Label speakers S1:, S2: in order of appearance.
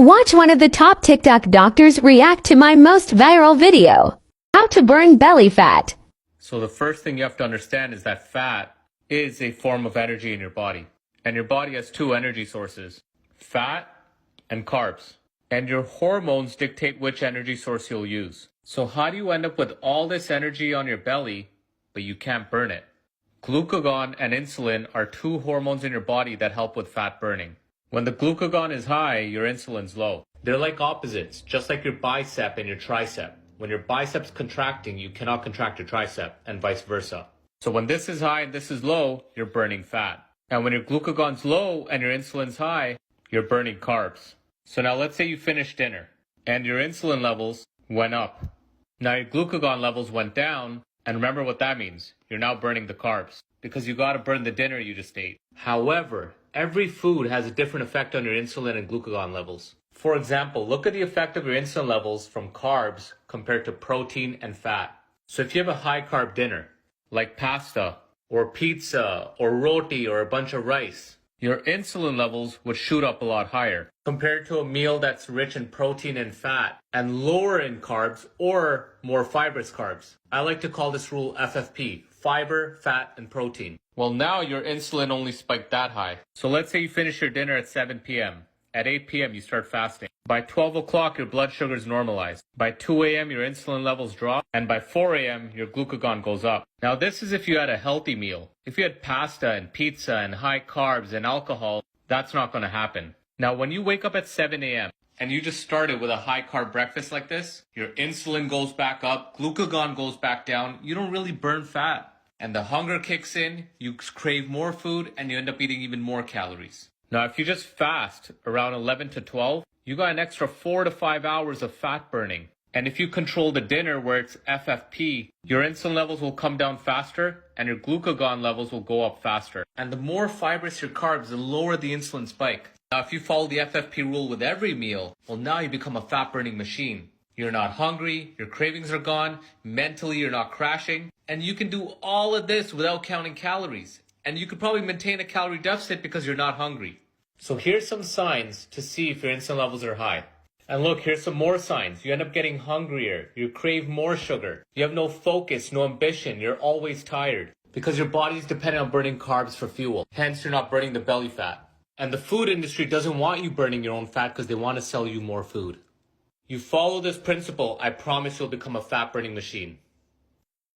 S1: Watch one of the top TikTok doctors react to my most viral video. How to burn belly fat.
S2: So the first thing you have to understand is that fat is a form of energy in your body. And your body has two energy sources, fat and carbs. And your hormones dictate which energy source you'll use. So how do you end up with all this energy on your belly, but you can't burn it? Glucagon and insulin are two hormones in your body that help with fat burning. When the glucagon is high, your insulin's low. They're like opposites, just like your bicep and your tricep. When your bicep's contracting, you cannot contract your tricep, and vice versa. So when this is high and this is low, you're burning fat. And when your glucagon's low and your insulin's high, you're burning carbs. So now let's say you finished dinner, and your insulin levels went up. Now your glucagon levels went down, and remember what that means. You're now burning the carbs, because you gotta burn the dinner you just ate. However, every food has a different effect on your insulin and glucagon levels. For example, look at the effect of your insulin levels from carbs compared to protein and fat. So if you have a high carb dinner, like pasta, or pizza, or roti, or a bunch of rice, your insulin levels would shoot up a lot higher compared to a meal that's rich in protein and fat and lower in carbs or more fibrous carbs. I like to call this rule FFP, fiber, fat, and protein. Well, now your insulin only spiked that high. So let's say you finish your dinner at 7 p.m. At 8 p.m. you start fasting. By 12 o'clock your blood sugar is normalized. By 2 a.m. your insulin levels drop. And by 4 a.m. your glucagon goes up. Now this is if you had a healthy meal. If you had pasta and pizza and high carbs and alcohol, that's not going to happen. Now when you wake up at 7 a.m. and you just started with a high carb breakfast like this, your insulin goes back up, glucagon goes back down, you don't really burn fat. And the hunger kicks in, you crave more food, and you end up eating even more calories. Now, if you just fast around 11 to 12, you got an extra 4 to 5 hours of fat burning. And if you control the dinner where it's FFP, your insulin levels will come down faster and your glucagon levels will go up faster. And the more fibrous your carbs, the lower the insulin spike. Now, if you follow the FFP rule with every meal, well, now you become a fat burning machine. You're not hungry, your cravings are gone, mentally you're not crashing, and you can do all of this without counting calories. And you could probably maintain a calorie deficit because you're not hungry. So here's some signs to see if your insulin levels are high. And look, here's some more signs. You end up getting hungrier, you crave more sugar, you have no focus, no ambition, you're always tired. Because your body's dependent on burning carbs for fuel. Hence, you're not burning the belly fat. And the food industry doesn't want you burning your own fat because they want to sell you more food. You follow this principle, I promise you'll become a fat burning machine.